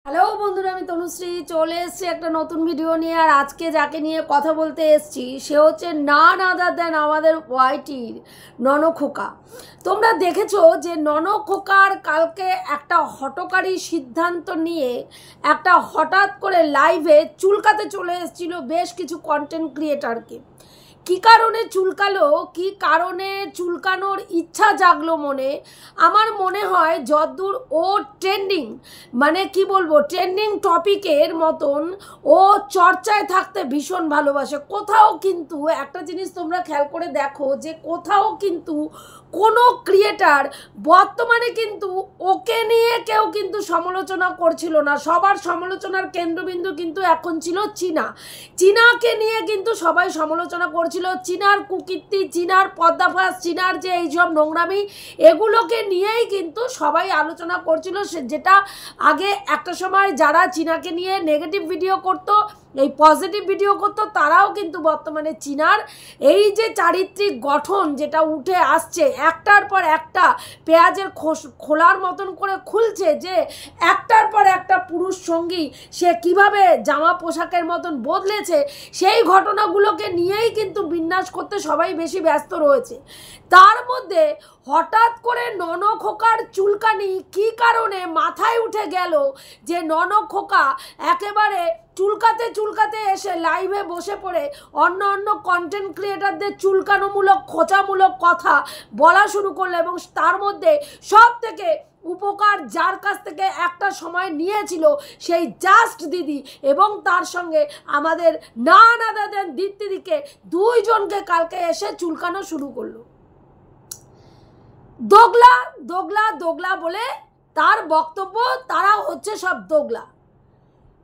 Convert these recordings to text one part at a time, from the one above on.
Hello বন্ধুরা, আমি তনুশ্রী চলে এসেছি একটা নতুন ভিডিও নিয়ে। আর আজকে যাকে নিয়ে কথা বলতে এসেছি সে হচ্ছে নান আদার দেন আমাদের ওয়াইটির ননখোকা। তোমরা দেখেছো যে ননখোকার কালকে একটা হঠকারী সিদ্ধান্ত নিয়ে একটা হঠাৎ করে লাইভে চুলকাতে চলে এসেছিল বেশ কিছু কন্টেন্ট ক্রিয়েটারকে। কি কারণে চুলকালো, কি কারণে চুলকানোর ইচ্ছা জাগলো মনে, আমার মনে হয় যতদূর ও ট্রেন্ডিং মানে কি বলবো ট্রেন্ডিং টপিকের মতন ও চর্চায় থাকতে ভীষণ ভালোবাসে। কোথাও কিন্তু একটা জিনিস তোমরা খেয়াল করে দেখো যে কোথাও কিন্তু কোনো ক্রিয়েটার বর্তমানে কিন্তু ওকে নিয়ে কেউ কিন্তু সমালোচনা করছিল না। সবার সমালোচনার কেন্দ্রবিন্দু কিন্তু এখন ছিল চীনাকে নিয়ে কিন্তু সবাই সমালোচনা করছিল। চীনার কুকীর্তি, চীনার পর্দাফাশ, চীনার যে এইসব নোংরামি, এগুলোকে নিয়েই কিন্তু সবাই আলোচনা করছিল। যেটা আগে একটা সময় যারা চীনাকে নিয়ে নেগেটিভ ভিডিও করতো, এই পজিটিভ ভিডিও করতো, তারাও কিন্তু বর্তমানে চীনার এই যে চারিত্রিক গঠন যেটা উঠে আসছে, একটার পর একটা পেঁয়াজের খোলার মতন করে খুলছে, যে একটার পর একটা পুরুষ সঙ্গী সে কিভাবে জামা পোশাকের মতন বদলেছে, সেই ঘটনাগুলোকে নিয়েই কিন্তু বিন্যাস করতে সবাই বেশি ব্যস্ত রয়েছে। তার মধ্যে হঠাৎ করে ননখোকার চুলকানি কি কারণে মাথায় উঠে গেল যে ননখোকা একেবারে চুলকাতে এসে লাইভে বসে পড়ে অন্য কন্টেন্ট ক্রিয়েটারদের চুলকানোমূলক খোঁচামূলক কথা বলা শুরু করলো। এবং তার মধ্যে সব থেকে উপকার যার কাছ থেকে একটা সময় নিয়েছিল সেই জাস্ট দিদি এবং তার সঙ্গে আমাদের নান আদার দেন দীপ্তিদিকে, দুইজনকে কালকে এসে চুলকানো শুরু করলো। দোগলা দোগলা দোগলা বলে তার বক্তব্য, তারা হচ্ছে সব দোগলা।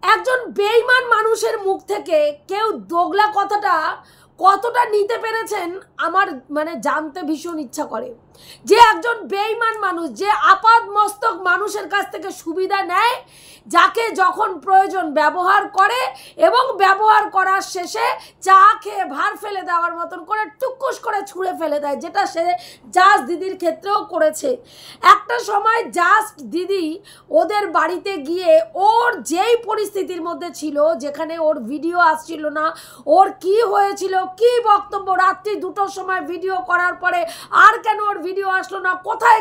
একজন বেঈমান মানুষের মুখ থেকে কেউ দোগলা কথাটা কতটা নিতে পেরেছেন আমার মানে জানতে ভীষণ ইচ্ছা করে। যে একজন বেঈমান মানুষ, যে আপাদ মস্তক মানুষের কাছ থেকে সুবিধা নেয়, যাকে যখন প্রয়োজন ব্যবহার করে এবং ব্যবহার করার শেষে চা খেয়ে ভার ফেলে দেওয়ার মতন করে টুকুস করে ছুঁড়ে ফেলে দেয়, যেটা সে জাস্ট দিদির ক্ষেত্রেও করেছে। একটা সময় জাস্ট দিদি ওদের বাড়িতে গিয়ে ওর যেই পরিস্থিতির মধ্যে ছিল, যেখানে ওর ভিডিও আসছিল না, ওর কি হয়েছিল, কি বক্তব্য, রাত্রি 2টোর সময় ভিডিও করার পরে আর কেন ওর ভিডিও আসলো না, কোথায়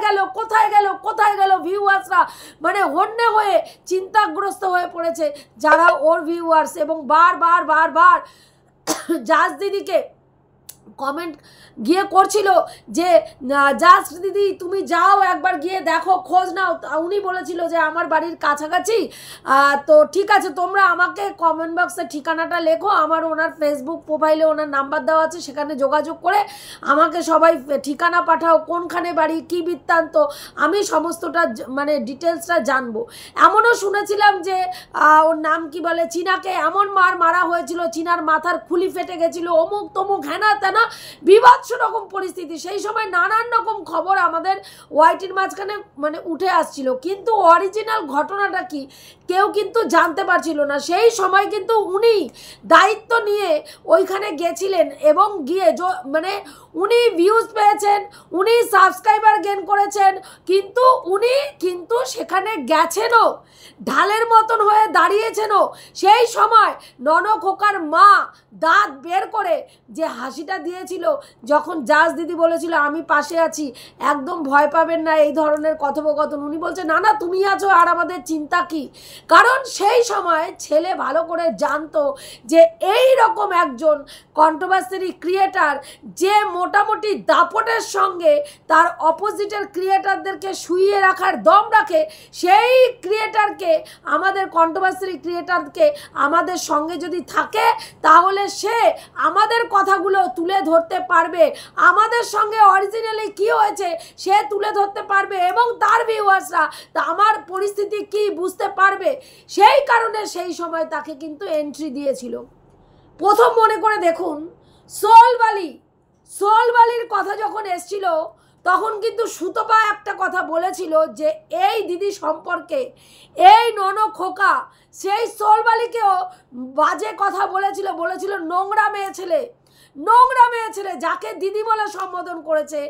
গেল ভিউয়ার্সরা, মানে হন্যে হয়ে চিন্তাগ্রস্ত হয়ে পড়েছে যারা ওর ভিউয়ার্স। এবং বারবার জাস্ট দিদিকে কমেন্ট গিয়ে করছিল যে জাস্ট দিদি তুমি যাও একবার গিয়ে দেখো, খোঁজ নাও। উনি বলেছিল যে আমার বাড়ির কাছাকাছি, তো ঠিক আছে তোমরা আমাকে কমেন্ট বক্সে ঠিকানাটা লেখো, আমার ওনার ফেসবুক প্রোফাইলে ওনার নাম্বার দেওয়া আছে, সেখানে যোগাযোগ করে আমাকে সবাই ঠিকানা পাঠাও, কোনখানে বাড়ি, কী বৃত্তান্ত, আমি সমস্তটা মানে ডিটেলসটা জানবো। এমনও শুনেছিলাম যে ওর নাম কি বলে, চীনাকে এমন মারা হয়েছিল, চীনার মাথার খুলি ফেটে গেছিল, অমুক তমুক হেনা তেনা বিভৎস রকম পরিস্থিতি। সেই সময় নানান রকম খবর আমাদের ওয়াইটির মাঝখানে মানে উঠে আসছিল, কিন্তু অরিজিনাল ঘটনাটা কি কেউ কিন্তু জানতে পারছিল না। সেই সময় কিন্তু উনি দায়িত্ব নিয়ে ওইখানে গেছিলেন এবং গিয়ে মানে উনি ভিউজ পেয়েছেন, উনি সাবস্ক্রাইবার গেইন করেছেন, কিন্তু উনি কিন্তু সেখানে গেছেনও, ঢালের মতন হয়ে দাঁড়িয়েছেনও। সেই সময় ননখোকার মা দাঁত বের করে যে হাসিটা দিয়েছিল যখন জাজ দিদি বলেছিল আমি পাশে আছি, একদম ভয় পাবেন না, এই ধরনের কথোপকথন, উনি বলছে না তুমি আছো আর আমাদের চিন্তা কি। কারণ সেই সময় ছেলে ভালো করে জানতো যে এই রকম একজন কন্ট্রোভার্সি ক্রিয়েটার যে মোটামুটি দাপটের সঙ্গে তার অপোজিটের ক্রিয়েটারদেরকে শুইয়ে রাখার দম রাখে, সেই ক্রিয়েটারকে, আমাদের কন্ট্রোভার্সি ক্রিয়েটারকে আমাদের সঙ্গে যদি থাকে তাহলে সে আমাদের কথাগুলো তুলে ধরতে পারবে, আমাদের সঙ্গে অরিজিনালি কি হয়েছে সে তুলে ধরতে পারবে, এবং তার ভিউয়ার্সরা তা আমার পরিস্থিতি কি বুঝতে পারবে। সেই কারণে সেই সময় তাকে কিন্তু এন্ট্রি দিয়েছিল। প্রথম মনে করে দেখুন, সোলবালির কথা যখন এসছিল তখন কিন্তু সুতপা একটা কথা বলেছিল যে এই দিদি সম্পর্কে, এই ননখোকা সেই সোলবালিকেও বাজে কথা বলেছিল নোংরা মেয়ে ছেলে, নোংরা মেয়ে ছেলে, যাকে দিদি বলে সম্বোধন করেছে,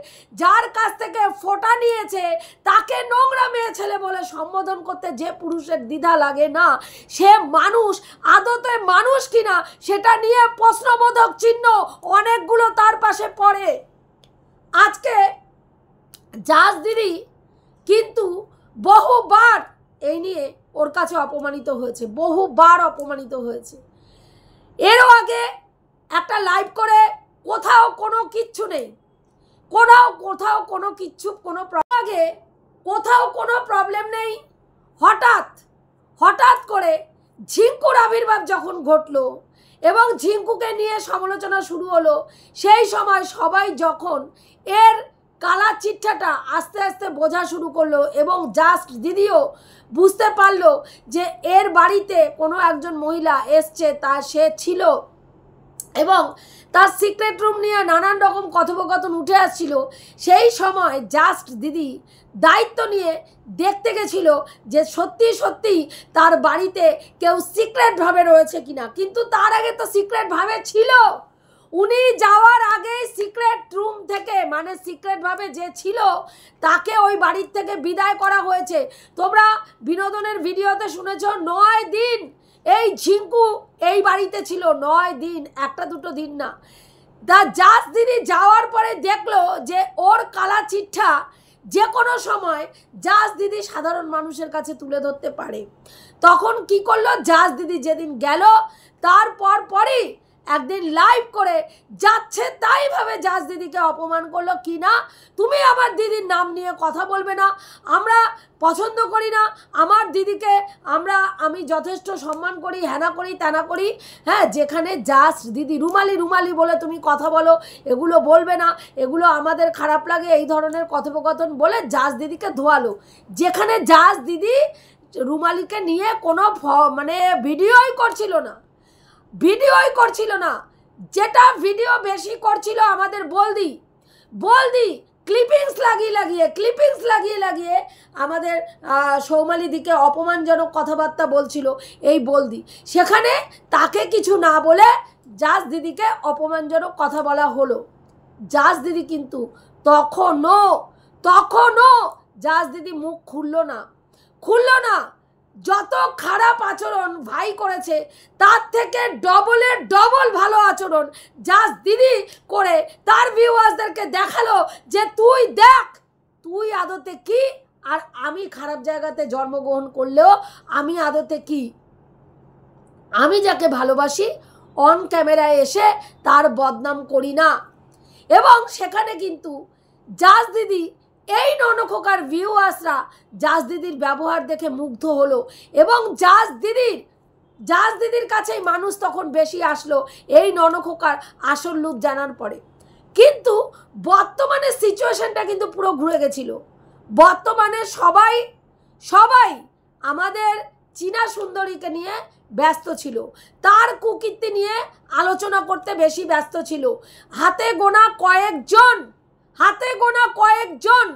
যার কাছ থেকে ফোঁটা নিয়েছে, তাকে নোংরা মেয়ে ছেলে বলে সম্বোধন করতে যে পুরুষের দ্বিধা লাগে না, সে মানুষ আদতে মানুষ কিনা সেটা নিয়ে প্রশ্নবোধক চিহ্ন অনেকগুলো তার পাশে পড়ে। আজকে জাজ দিদি কিন্তু বহুবার এই নিয়ে ওর কাছে অপমানিত হয়েছে, বহুবার অপমানিত হয়েছে। এরও আগে একটা লাইভ করে কোথাও কোনো কিচ্ছু নেই, কোথাও কোনো কিচ্ছু কোনো আগে কোথাও কোনো প্রবলেম নেই, হঠাৎ করে ঝিঙ্কুর আবির্ভাব যখন ঘটলো এবং ঝিঙ্কুকে নিয়ে সমালোচনা শুরু হলো, সেই সময় সবাই যখন এর কালা চিট্ঠাটা আস্তে আস্তে বোঝা শুরু করলো এবং জাস্ট দিদিও বুঝতে পারলো যে এর বাড়িতে কোনো একজন মহিলা এসছে, সে ছিল এবং তার সিক্রেট রুম নিয়ে নানান রকম কথোপকথন উঠে আসছিল। সেই সময় জাস্ট দিদি দায়িত্ব নিয়ে দেখতে গেছিল যে সত্যি সত্যি তার বাড়িতে কেউ সিক্রেটভাবে রয়েছে কিনা, কিন্তু তার আগে তো সিক্রেটভাবে ছিল। উনি যাওয়ার আগে সিক্রেট রুম থেকে, মানে সিক্রেটভাবে যে ছিল তাকে ওই বাড়ির থেকে বিদায় করা হয়েছে। তোমরা বিনোদনের ভিডিওতে শুনেছ 9 দিন এই ঝিঙ্কু এই বাড়িতে ছিল, 9 দিন, একটা দুটো দিন না। জাজ দিদি যাওয়ার পরে দেখলো যে ওর কালা চিঠ্ঠা যে কোনো সময় জাজ দিদি সাধারণ মানুষের কাছে তুলে ধরতে পারে। তখন কি করলো জাজ দিদি, যেদিন গেল তারপর পরই একদিন লাইভ করে যাচ্ছে তাই ভাবে জাজ দিদিকে অপমান করলো। কি না, তুমি আমার দিদির নাম নিয়ে কথা বলবে না, আমরা পছন্দ করি না আমার দিদিকে, আমি যথেষ্ট সম্মান করি, হ্যানা করি ত্যানা করি। হ্যাঁ, যেখানে জাজ দিদি রুমালি বলে তুমি কথা বলো, এগুলো বলবে না, এগুলো আমাদের খারাপ লাগে, এই ধরনের কথোপকথন বলে জাজ দিদিকে ধোয়ালো। যেখানে জাজ দিদি রুমালিকে নিয়ে কোনো মানে ভিডিওই করছিল না, যেটা ভিডিও বেশি করছিল আমাদের বলদি ক্লিপিংস লাগিয়ে আমাদের সৌমালিদিকে অপমানজনক কথাবার্তা বলছিল এই বলদি। সেখানে তাকে কিছু না বলে জাজ দিদিকে অপমানজনক কথা বলা হলো। জাজ দিদি কিন্তু তখনও জাজ দিদি মুখ খুললো না। যত খারাপ আচরণ ভাই করেছে তার থেকে ডবল ভালো আচরণ জাজ দিদি করে তার ভিউয়ার্সদেরকে দেখালো যে তুই দেখ তুই আদতে কি, আর আমি খারাপ জায়গাতে জন্মগ্রহণ করলেও আমি আদতে কি। আমি যাকে ভালোবাসি অন ক্যামেরায় এসে তার বদনাম করি না। এবং সেখানে কিন্তু জাজ দিদি, এই ননখোকার ভিউয়ার্সরা জাজ দিদির ব্যবহার দেখে মুগ্ধ হলো এবং জাজ দিদির কাছেই মানুষ তখন বেশি আসলো এই ননখোকার আসল রূপ জানার পরে। কিন্তু বর্তমানে সিচুয়েশনটা কিন্তু পুরো ঘুরে গেছিল। বর্তমানে সবাই আমাদের চীনা সুন্দরীকে নিয়ে ব্যস্ত ছিল, তার কুকীর্তি নিয়ে আলোচনা করতে বেশি ব্যস্ত ছিল। হাতে গোনা কয়েকজন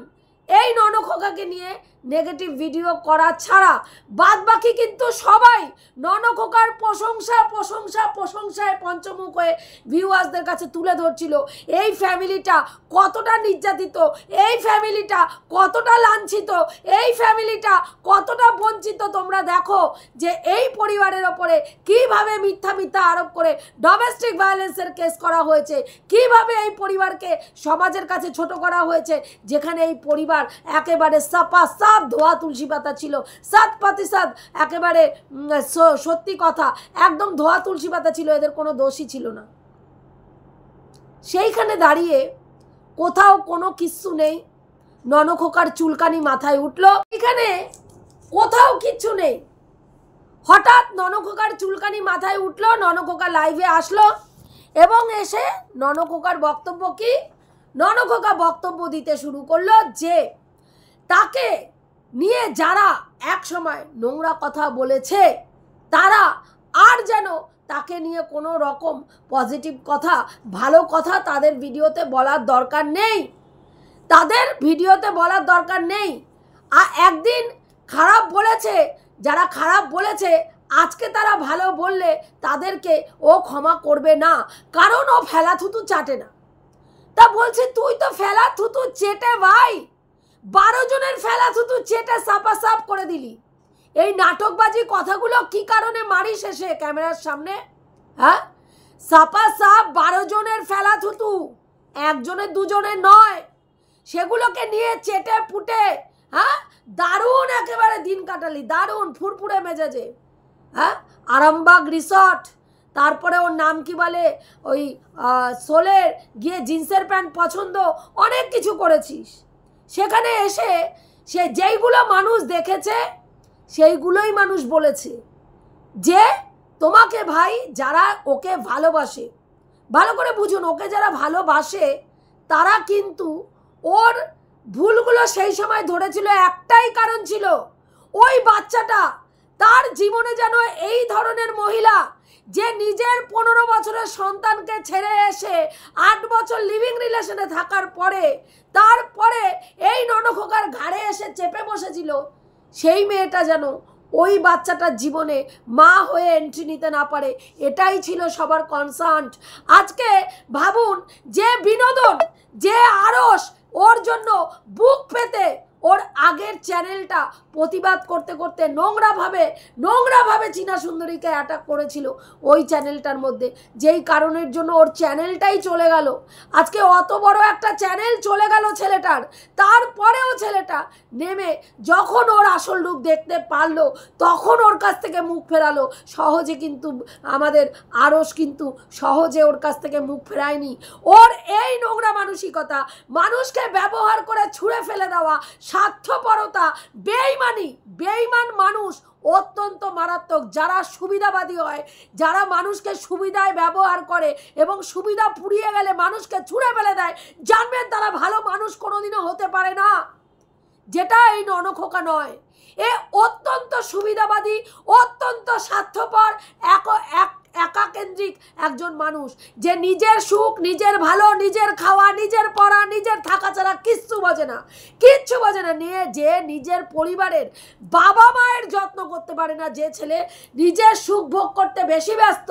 এই ননখোকাকে নিয়ে নেগেটিভ ভিডিও করা ছাড়া বাদ বাকি কিন্তু সবাই ননখোকার প্রশংসায় পঞ্চমুখ হয়ে ভিউয়ার্সদের কাছে তুলে ধরছিল এই ফ্যামিলিটা কতটা নির্যাতিত, এই ফ্যামিলিটা কতটা লাঞ্ছিত, এই ফ্যামিলিটা কতটা বঞ্চিত। তোমরা দেখো যে এই পরিবারের ওপরে কিভাবে মিথ্যা আরোপ করে ডোমেস্টিক ভায়োলেন্সের কেস করা হয়েছে, কিভাবে এই পরিবারকে সমাজের কাছে ছোট করা হয়েছে, যেখানে এই পরিবার একেবারে সাফ ধোয়া তুলসী পাতা ছিল, 100% একেবারে সত্যি কথা, একদম ধোয়া তুলসী পাতা ছিল, এদের কোনো দোষই ছিল না। সেইখানে দাঁড়িয়ে কোথাও কোনো কিচ্ছু নেই, ননখোকার চুলকানি মাথায় উঠলো, এখানে কোথাও কিচ্ছু নেই। হঠাৎ ননখোকার চুলকানি মাথায় উঠলো, ননখোকা লাইভে আসলো এবং এসে ননখোকার বক্তব্য কি, ননখোকা বক্তব্য দিতে শুরু করলো যে তাকে নিয়ে যারা এক সময় নোংরা কথা বলেছে তারা আর যেন তাকে নিয়ে কোনো রকম পজিটিভ কথা, ভালো কথা তাদের ভিডিওতে বলার দরকার নেই। আর একদিন খারাপ বলেছে, যারা খারাপ বলেছে আজকে তারা ভালো বললে তাদেরকে ও ক্ষমা করবে না, কারণ ও ফেলা থুতু চাটে না। তা বলছে তুই তো ফেলা থুতু চেটে ভাই, 12 জনের ফেলা থুতু চেটে সাপা সাপ করে দিলি। এই নাটকবাজি কথাগুলো কি কারণে মারিস এসে ক্যামেরার সামনে? হ্যাঁ, সাপা সাপ 12 জনের ফেলা থুতু, একজনের দুজনের নয়। সেগুলোকে নিয়ে চেটে পুটে হ্যাঁ দারুণ একেবারে দিন কাটালি, দারুণ ফুরফুরে মেজাজে। হ্যাঁ, আরামবাগ রিসর্ট, তারপরে ওর নাম কি বলে ওই সোলের গিয়ে জিন্সের প্যান্ট পছন্দ, অনেক কিছু করেছিস। সেখানে এসে সে যেইগুলো মানুষ দেখেছে সেইগুলোই মানুষ বলেছে যে তোমাকে ভাই যারা ওকে ভালোবাসে, ভালো করে বুঝুন, ওকে যারা ভালোবাসে তারা কিন্তু ওর ভুলগুলো সেই সময় ধরেছিল। একটাই কারণ ছিল, ওই বাচ্চাটা তার জীবনে যেন এই ধরনের মহিলা যে নিজের 15 বছরের সন্তানকে ছেড়ে এসে 8 বছর লিভিং রিলেশনে থাকার পরে তারপরে এই ননখোকার ঘাড়ে এসে চেপে বসেছিল, সেই মেয়েটা যেন ওই বাচ্চাটার জীবনে মা হয়ে এন্ট্রি নিতে না পারে, এটাই ছিল সবার কনসার্ন। আজকে ভাবুন, যে বিনোদন, যে আরস ওর জন্য বুক পেতে ওর আগের চ্যানেলটা প্রতিবাদ করতে করতে নোংরাভাবে চীনা সুন্দরীকে অ্যাটাক করেছিল ওই চ্যানেলটার মধ্যে, যেই কারণের জন্য ওর চ্যানেলটাই চলে গেল। আজকে অত বড় একটা চ্যানেল চলে গেল ছেলেটার, তারপরেও ছেলেটা নেমে যখন ওর আসল রূপ দেখতে পারলো তখন ওর কাছ থেকে মুখ ফেরালো। সহজে কিন্তু আমাদের আরস কিন্তু সহজে ওর কাছ থেকে মুখ ফেরায়নি। ওর এই নোংরা মানসিকতা, মানুষকে ব্যবহার করে ছুঁড়ে ফেলে দেওয়া, স্বার্থপরতা, বেঈমান মানুষ অত্যন্ত মারাত্মক। যারা সুবিধাবাদী হয়, যারা মানুষকে সুবিধায় ব্যবহার করে এবং সুবিধা পুড়িয়ে গেলে মানুষকে ছুঁড়ে ফেলে দেয়, জানবেন তারা ভালো মানুষ কোনোদিনও হতে পারে না। যেটা এই ননখোকা নয়, এ অত্যন্ত সুবিধাবাদী, অত্যন্ত স্বার্থপর, একাকেন্দ্রিক একজন মানুষ, যে নিজের সুখ, নিজের ভালো, নিজের খাওয়া, নিজের পড়া, নিজের থাকা ছাড়া কিচ্ছু বোঝে না। নিয়ে যে নিজের পরিবারের বাবা মায়ের যত্ন করতে পারে না, যে ছেলে নিজের সুখ ভোগ করতে বেশি ব্যস্ত,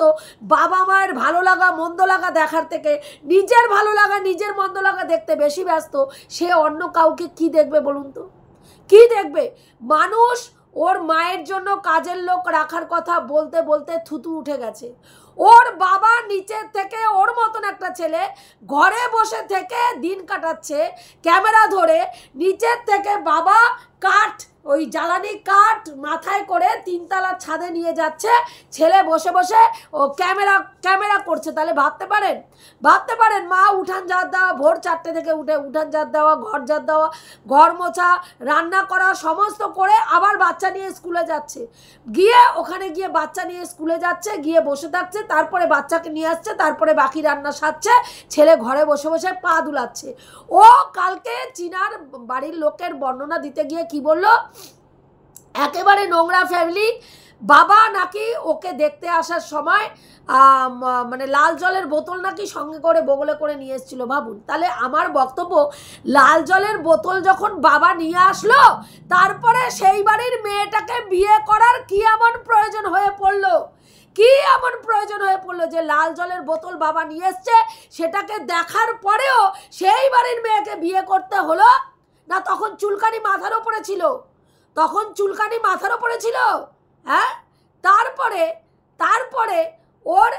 বাবা মায়ের ভালো লাগা মন্দ লাগা দেখার থেকে নিজের ভালো লাগা নিজের মন্দ লাগা দেখতে বেশি ব্যস্ত, সে অন্য কাউকে কি দেখবে বলুন তো? কি দেখবে? মানুষ ওর মায়ের জন্য কাজের লোক রাখার কথা বলতে বলতে থুতু উঠে গেছে। ওর বাবা নিচের থেকে ওর মতন একটা ছেলে ঘরে বসে থেকে দিন কাটাচ্ছে ক্যামেরা ধরে, নিচের থেকে বাবা কাঠ, ওই জ্বালানি কাঠ মাথায় করে 3 তলার ছাদে নিয়ে যাচ্ছে, ছেলে বসে বসে ও ক্যামেরা করছে। তাহলে ভাবতে পারেন মা উঠান ঝাড় দেওয়া, ভোর 4টে থেকে উঠে উঠান ঝাড় দেওয়া, ঘর ঝাড় দেওয়া, ঘর মোছা, রান্না করা সমস্ত করে আবার বাচ্চা নিয়ে স্কুলে যাচ্ছে, ওখানে গিয়ে বাচ্চা নিয়ে স্কুলে যাচ্ছে, গিয়ে বসে থাকছে, তারপরে বাচ্চাকে নিয়ে আসছে, তারপরে বাকি রান্না সারছে, ছেলে ঘরে বসে বসে পা দুলাচ্ছে। ও কালকে চীনার বাড়ির লোকের বর্ণনা দিতে গিয়ে কি বলল, একেবারে নোংরা ফ্যামিলি, বাবা নাকি ওকে দেখতে আসার সময় মানে লাল জলের বোতল নাকি সঙ্গে করে বগলে করে নিয়ে এসেছিল। ভাবুন, তাহলে আমার বক্তব্য, লাল জলের বোতল যখন বাবা নিয়ে আসলো, তারপরে সেই বাড়ির মেয়েটাকে বিয়ে করার কি এমন প্রয়োজন হয়ে পড়লো যে লাল জলের বোতল বাবা নিয়ে এসছে, সেটাকে দেখার পরেও সেই বাড়ির মেয়েকে বিয়ে করতে হলো না? তখন চুলকানি মাথার ওপরে ছিল। হ্যাঁ, তারপরে ওর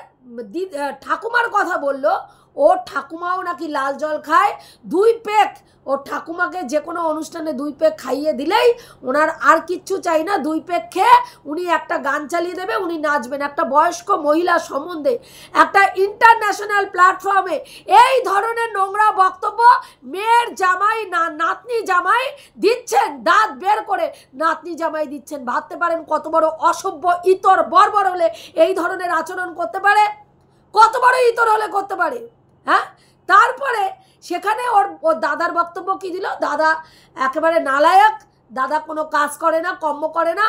ঠাকুমার কথা বলল, ওর ঠাকুমাও নাকি লাল জল খায় 2 পেক। ওর ঠাকুমাকে যে কোনো অনুষ্ঠানে 2 পেক খাইয়ে দিলেই ওনার আর কিচ্ছু চাই না, 2 পেক খেয়ে উনি একটা গান চালিয়ে দেবে, উনি নাচবেন। একটা বয়স্ক মহিলা সম্বন্ধে একটা ইন্টারন্যাশনাল প্ল্যাটফর্মে এই ধরনের নোংরা বক্তব্য মেয়ের জামাই, নাতনি জামাই দিচ্ছেন, দাঁত বের করে নাতনি জামাই দিচ্ছেন। ভাবতে পারেন কত বড় অসভ্য, ইতর, বর্বর হলে এই ধরনের আচরণ করতে পারে, কত বড় ইতর হলে করতে পারে। হ্যাঁ, তারপরে সেখানে ওর দাদার বক্তব্য কি দিল, দাদা একেবারে নালায়ক, দাদা কোনো কাজ করে না, কর্ম করে না,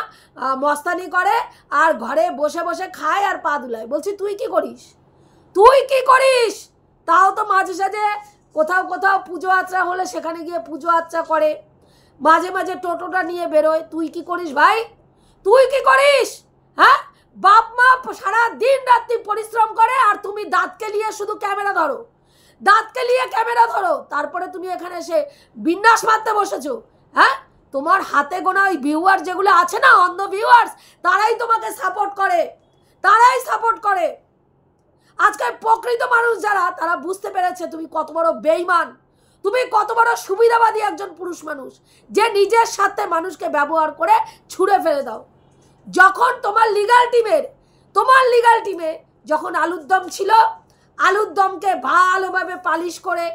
মস্তানি করে আর ঘরে বসে বসে খায় আর পা দুলায়। বলছি তুই কি করিস? তাও তো মাঝে সাঝে কোথাও পুজো আচ্চা হলে সেখানে গিয়ে পুজো আচ্চা করে, মাঝে মাঝে টোটোটা নিয়ে বেরোয়। তুই কি করিস ভাই? হ্যাঁ, দিন রাত্রি পরিশ্রম করে আর তুমি দাঁতকে নিয়ে শুধু ক্যামেরা ধরো, দাঁতকে নিয়ে ক্যামেরা ধরো, তারপরে তুমি এখানে এসে বিন্যাস মারতে বসেছো। হ্যাঁ, তোমার হাতে গোনা ওই ভিউয়ার যেগুলো আছে না, অন্ধ ভিউয়ার্স, তারাই তোমাকে সাপোর্ট করে, তারাই সাপোর্ট করে। আজকে প্রকৃত মানুষ যারা, তারা বুঝতে পেরেছে তুমি কত বড় বেঈমান, তুমি কত বড় সুবিধাবাদী একজন পুরুষ মানুষ, যে নিজের সাথে মানুষকে ব্যবহার করে ছুঁড়ে ফেলে দাও। যখন তোমার লিগ্যাল টিমে যখন আলুর দম ছিল, আলুর দমকে ভালোভাবে পালিশ করে,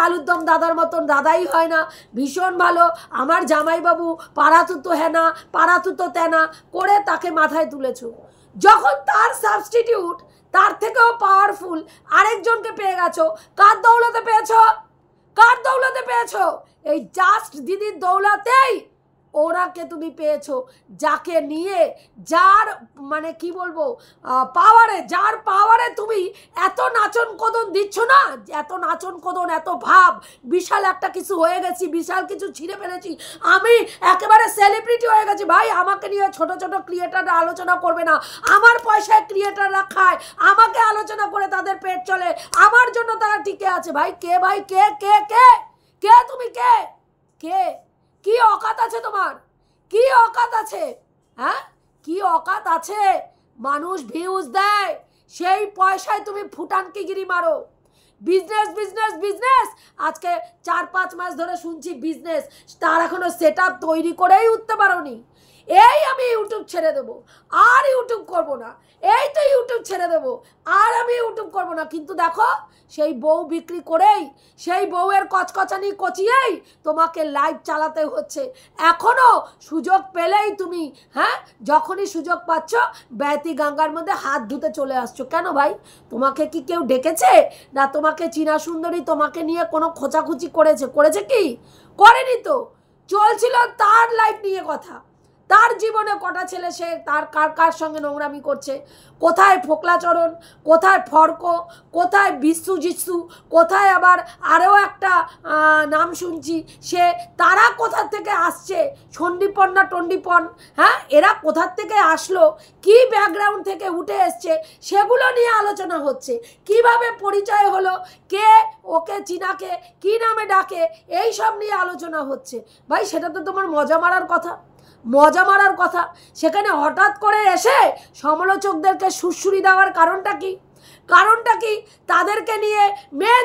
আলুর দম দাদার মতন দাদাই হয় না, ভীষণ ভালো, আমার জামাইবাবু পাড়াতুতো হেনা পাড়াতুতো তেনা করে তাকে মাথায় তুলেছো। যখন তার সাবস্টিটিউট, তার থেকেও পাওয়ারফুল আরেকজনকে পেয়ে গেছো, কার দৌলতে পেয়েছো? কার দৌলতে পেয়েছো? এই জাস্ট দিদির দৌলতেই ওনাকে তুমি পেয়েছো, যাকে নিয়ে, যার মানে কি বলবো পাওয়ারে, যার পাওয়ারে তুমি এত নাচন কদন দিচ্ছ না, এত নাচন কদন, এত ভাব, বিশাল একটা কিছু হয়ে গেছি, বিশাল কিছু ছিঁড়ে ফেলেছি, আমি একেবারে সেলিব্রিটি হয়ে গেছি। ভাই, আমাকে নিয়ে ছোট ছোট ক্রিয়েটাররা আলোচনা করবে না, আমার পয়সায় ক্রিয়েটাররা খায়, আমাকে আলোচনা করে তাদের পেট চলে, আমার জন্য তারা টিকে আছে। ভাই কে, ভাই কে কে কে কে তুমি কে কে কি অকাত আছে তোমার? কি অকাত আছে? হ্যাঁ, কি অকাত আছে? মানুষ ভিউজ দেয়, সেই পয়সায় তুমি ফুটানকিগিরি মারো। বিজনেস বিজনেস বিজনেস, আজকে 4-5 মাস ধরে শুনছি বিজনেস, তার এখনো সেট আপ তৈরি করেই উঠতে পারোনি। এই আমি ইউটিউব ছেড়ে দেবো, আর ইউটিউব করবো না, এই তো ইউটিউব ছেড়ে দেবো, আর আমি ইউটিউব করবো না। কিন্তু দেখো, সেই বউ বিক্রি করেই, সেই বউয়ের কচকচানি কচিয়েই তোমাকে লাইভ চালাতে হচ্ছে। এখনো সুযোগ পেলেই তুমি, হ্যাঁ, যখনই সুযোগ পাচ্ছ ব্যতি গঙ্গার মধ্যে হাত ধুতে চলে আসছো। কেন ভাই? তোমাকে কি কেউ ডেকেছে? না তোমাকে চীনা সুন্দরী তোমাকে নিয়ে কোনো খোঁচাখুচি করেছে কি? করেনি তো। চলছিল তার লাইফ নিয়ে কথা, তার জীবনে কটা ছেলে সে তার কার সঙ্গে নোংরামি করছে, কোথায় ফোকলাচরণ, কোথায় ফর্ক, কোথায় বিশ্বু জিৎসু, কোথায় আবার আরও একটা নাম শুনছি, সে তারা কোথা থেকে আসছে, সন্দীপন না টন্ডিপন, হ্যাঁ, এরা কোথার থেকে আসলো, কি ব্যাকগ্রাউন্ড থেকে উঠে এসছে, সেগুলো নিয়ে আলোচনা হচ্ছে। কিভাবে পরিচয় হলো, কে ওকে চীনাকে কি নামে ডাকে, এই সব নিয়ে আলোচনা হচ্ছে। ভাই, সেটা তো তোমার মজা মারার কথা, মজা মারার কথা। সেখানে হঠাৎ করে এসে সমালোচকদেরকে সুরসুরি দেওয়ার কারণটা কি? কারণটা কি? তাদেরকে নিয়ে মেন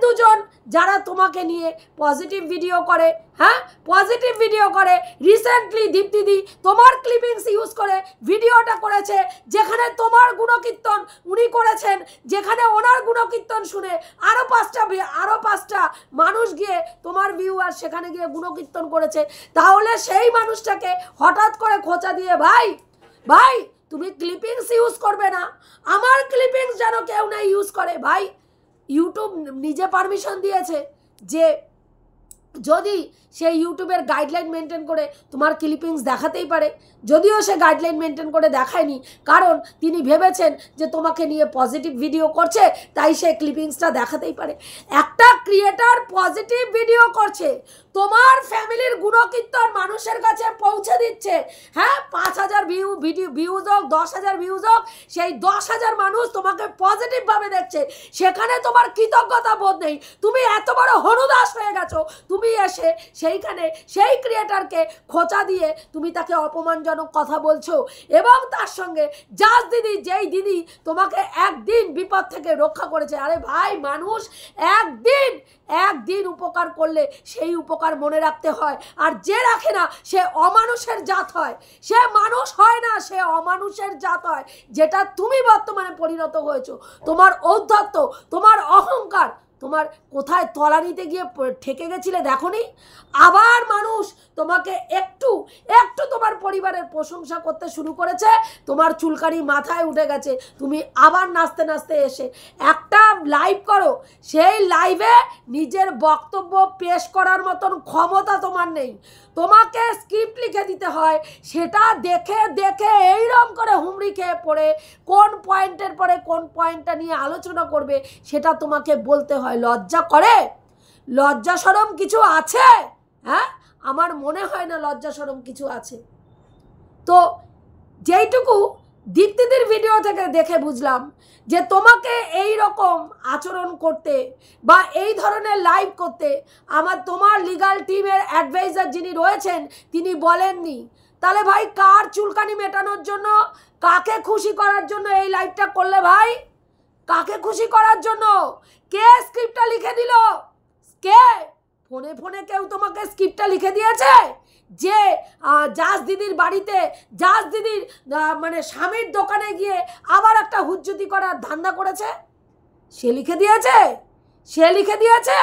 দুজন যারা তোমাকে নিয়ে পজিটিভ ভিডিও করে, হ্যাঁ, পজিটিভ ভিডিও করে। রিসেন্টলি দীপ্তিদি তোমার ক্লিপিংস ইউজ করে ভিডিওটা করেছে, যেখানে তোমার গুণকীর্তন উনি করেছেন, যেখানে ওনার গুণকীর্তন শুনে আরও পাঁচটা মানুষ গিয়ে তোমার ভিউয়ার সেখানে গিয়ে গুণকীর্তন করেছে। তাহলে সেই মানুষটাকে হঠাৎ করে খোঁচা দিয়ে, ভাই তুমি ক্লিপিংস ইউজ করবে না, আমার ক্লিপিংস যেন কেউ না ইউজ করে। ভাই, ইউটিউব নিজে পারমিশন দিয়েছে যে যদি সেই ইউটিউবের গাইডলাইন মেনটেন করে তোমার ক্লিপিংস দেখাতেই পারে, যদিও সে গাইডলাইন মেনটেন করে দেখায়নি, কারণ তিনি ভেবেছেন যে তোমাকে নিয়ে পজিটিভ ভিডিও করছে, তাই সে ক্লিপিংসটা দেখাতেই পারে। একটা ক্রিয়েটার পজিটিভ ভিডিও করছে, তোমার ফ্যামিলির গুণকীর্তন মানুষের কাছে পৌঁছে দিচ্ছে, হ্যাঁ, 5000 ভিউজ হোক, 10,000 ভিউজ হোক, সেই 10,000 মানুষ তোমাকে পজিটিভভাবে দেখছে, সেখানে তোমার কৃতজ্ঞতা বোধ নেই। তুমি এত বড় হনুদাস হয়ে গেছো, তুমি এসে সেইখানে সেই ক্রিয়েটারকে খোঁচা দিয়ে তুমি তাকে অপমানজনক কথা বলছো, এবং তার সঙ্গে জাজ দিদি, যেই দিদি তোমাকে একদিন বিপদ থেকে রক্ষা করেছে। আরে ভাই, মানুষ একদিন উপকার করলে সেই উপকার মনে রাখতে হয়, আর যে রাখে না সে অমানুষের জাত হয়, সে মানুষ হয় না, সে অমানুষের জাত হয়, যেটা তুমি বর্তমানে পরিণত হয়েছো। তোমার ঔদ্ধত্য, তোমার অহংকার, তোমার কোথায় তলানিতে গিয়ে ঠেকে গেছিলে দেখোনি? আবার মানুষ তোমাকে একটু তোমার পরিবারের প্রশংসা করতে শুরু করেছে, তোমার চুলকানি মাথায় উঠে গেছে, তুমি আবার নাচতে নাচতে এসে একটা লাইভ করো, সেই লাইভে নিজের বক্তব্য পেশ করার মতন ক্ষমতা তোমার নেই। তোমাকে স্ক্রিপ্ট লিখে দিতে হয়, সেটা দেখে দেখে এইরকম করে হুমড়ি খেয়ে পড়ে কোন পয়েন্টের পরে কোন পয়েন্টটা নিয়ে আলোচনা করবে সেটা তোমাকে বলতে হয়। লজ্জা করে? লজ্জা শরম কিছু আছে? হ্যাঁ, আমার মনে হয় না লজ্জা শরম কিছু আছে। তো দীপ্তিদির ভিডিও থেকে দেখে বুঝলাম যে তোমাকে এই রকম আচরণ করতে বা এই ধরনের লাইভ করতে তোমার লিগ্যাল টিমের অ্যাডভাইজার যিনি রয়েছেন তিনি বলেননি। তাহলে ভাই কার চুলকানি মেটানোর জন্য, কাকে খুশি করার জন্য এই লাইভটা করলে ভাই? কাকে খুশি করার জন্য? কে স্ক্রিপ্টটা লিখে দিল? কে ফোনে ফোনে কেউ তোমাকে স্ক্রিপ্টটা লিখে দিয়েছে যে জাজ দিদির বাড়িতে জাজ দিদির মানে স্বামীর দোকানে গিয়ে আবার একটা হুজ্জুতি করার ধান্দা করেছে? সে লিখে দিয়েছে? সে লিখে দিয়েছে?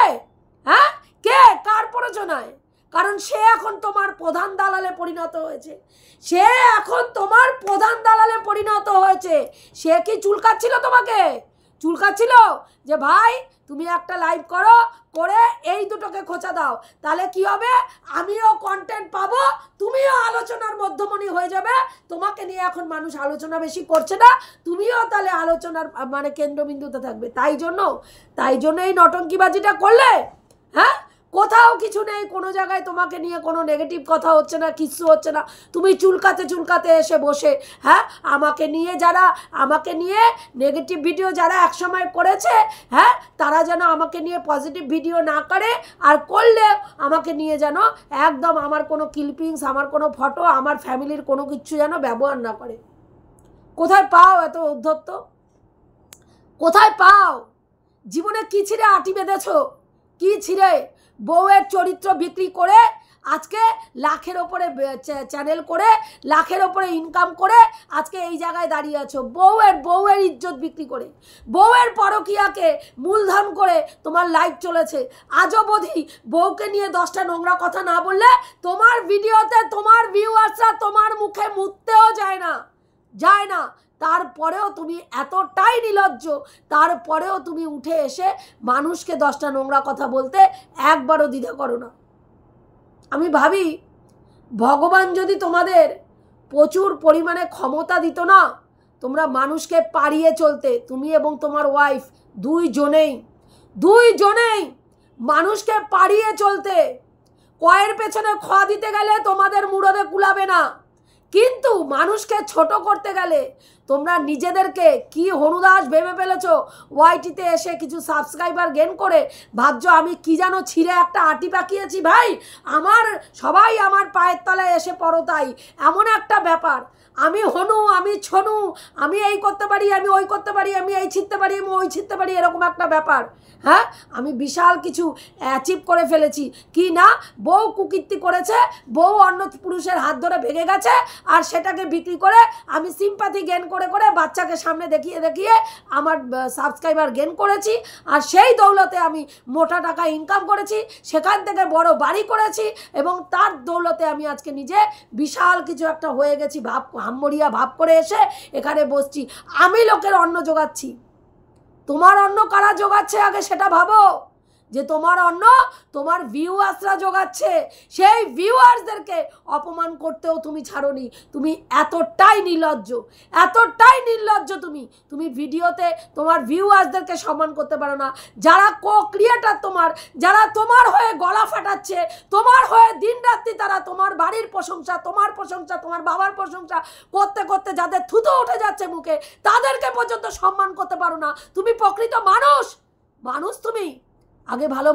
হ্যাঁ, কে? কার প্ররোচনায়? কারণ সে এখন তোমার প্রধান দালালে পরিণত হয়েছে। সে এখন তোমার প্রধান দালালে পরিণত হয়েছে। সে কি চুলকাচ্ছিল তোমাকে? চুলকাচ্ছিল যে ভাই তুমি একটা লাইভ করো, করে এই দুটোকে খোঁচা দাও, তাহলে কি হবে? আমিও কন্টেন্ট পাবো, তুমিও আলোচনার মধ্যমণি হয়ে যাবে। তোমাকে নিয়ে এখন মানুষ আলোচনা বেশি করছে না, তুমিও তাহলে আলোচনার মানে কেন্দ্রবিন্দুতে থাকবে। তাই জন্য এই নটঙ্কিবাজিটা করলে? হ্যাঁ, কোথাও কিছু নেই, কোনো জায়গায় তোমাকে নিয়ে কোনো নেগেটিভ কথা হচ্ছে না, কিচ্ছু হচ্ছে না। তুমি চুলকাতে চুলকাতে এসে বসে, হ্যাঁ, আমাকে নিয়ে নেগেটিভ ভিডিও যারা একসময় করেছে, হ্যাঁ, তারা যেন আমাকে নিয়ে পজিটিভ ভিডিও না করে, আর করলে আমাকে নিয়ে যেন একদম আমার কোনো ক্লিপিংস, আমার কোনো ফটো, আমার ফ্যামিলির কোনো কিছু যেন ব্যবহার না করে। কোথায় পাও এত উদ্ধত্ত? কোথায় পাও? জীবনে কি ছিঁড়ে আটি বেঁধেছ? কি ছিঁড়ে? বউয়ের চরিত্র বিক্রি করে আজকে লাখের ওপরে চ্যানেল করে লাখের ওপরে ইনকাম করে আজকে এই জায়গায় দাঁড়িয়ে আছো। বউয়ের ইজ্জত বিক্রি করে, বউয়ের পরকিয়াকে মূলধন করে তোমার লাইভ চলেছে। আজও বোধি বউকে নিয়ে 10টা নোংরা কথা না বললে তোমার ভিডিওতে তোমার ভিউয়ার্সরা তোমার মুখে মুততেও যায় না। তারপরেও তুমি এতটাই নির্লজ্জ, তারপরেও তুমি উঠে এসে মানুষকে 10টা নোংরা কথা বলতে একবারও দ্বিধা করো না। আমি ভাবি ভগবান যদি তোমাদের প্রচুর পরিমাণে ক্ষমতা দিত না, তোমরা মানুষকে পাড়িয়ে চলতে, তুমি এবং তোমার ওয়াইফ দুইজনেই মানুষকে পাড়িয়ে চলতে। কয়ের পেছনে খ দিতে গেলে তোমাদের মুরদে কুলাবে না, কিন্তু মানুষকে ছোট করতে গেলে তোমরা নিজেদেরকে কি হনুদাস ভেবে ফেলেছো। ওয়াইটিতে এসে কিছু সাবস্ক্রাইবার গেন করে ভাবছো আমি কি যেন ছিঁড়ে একটা আটি পাকিয়েছি। ভাই, সবাই আমার পায়ের তলায় এসে পড়ো, তাই এমন একটা ব্যাপার। আমি হনু, আমি ছনু, আমি এই করতে পারি, আমি ওই করতে পারি, আমি এই ছিঁড়তে পারি, আমি ওই ছিঁড়তে পারি, এরকম একটা ব্যাপার। হ্যাঁ, আমি বিশাল কিছু অ্যাচিভ করে ফেলেছি কি না? বউ কুকীর্তি করেছে, বউ অন্য পুরুষের হাত ধরে ভেঙে গেছে, আর সেটাকে বিক্রি করে আমি সিম্প্যাথি গেন করে বাচ্চাকে সামনে দেখিয়ে আমার সাবস্ক্রাইবার গেন করেছি, আর সেই দৌলতে আমি মোটা টাকা ইনকাম করেছি, সেখান থেকে বড় বাড়ি করেছি, এবং তার দৌলতে আমি আজকে নিজে বিশাল কিছু একটা হয়ে গেছি। হাম্মরিয়া ভাব করে এসে এখানে বসছি। আমি লোকের অন্ন জোগাচ্ছি, তোমার অন্ন কারা জোগাচ্ছে আগে সেটা ভাবো। যে তোমার অন্ন তোমার ভিউয়ার্সরা জোগাচ্ছে, সেই ভিউয়ার্সদেরকে অপমান করতেও তুমি ছাড়োনি। তুমি এতটাই নির্লজ্জ তুমি ভিডিওতে তোমার ভিউয়ার্সদেরকে সম্মান করতে পারো না। যারা ক্রিয়েটার যারা তোমার হয়ে গলা ফাটাচ্ছে, তোমার হয়ে দিনরাত্রি তারা তোমার বাড়ির প্রশংসা, তোমার বাবার প্রশংসা করতে করতে যাদের থুতো উঠে যাচ্ছে মুখে, তাদেরকে পর্যন্ত সম্মান করতে পারো না। তুমি প্রকৃত মানুষ তুমি আগে ভালো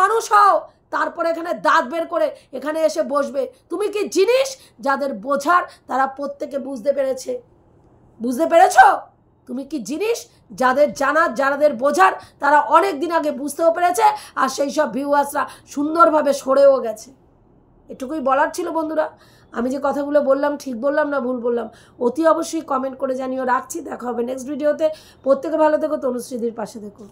মানুষ হও, তারপরে এখানে দাঁত বের করে এখানে এসে বসবে। তুমি কি জিনিস? যাদের বোঝার তারা প্রত্যেকে বুঝতে পেরেছ? তুমি কি জিনিস? যাদের জানার, যাদের বোঝার তারা অনেক দিন আগে বুঝতেও পেরেছে, আর সেই সব ভিউয়ার্সরা সুন্দরভাবে সরেও গেছে। এটুকুই বলার ছিল বন্ধুরা। আমি যে কথাগুলো বললাম ঠিক বললাম না ভুল বললাম অতি অবশ্যই কমেন্ট করে জানিও। রাখছি, দেখা হবে নেক্সট ভিডিওতে। প্রত্যেকে ভালো থেকো, তনুশ্রীদির পাশে থেকো।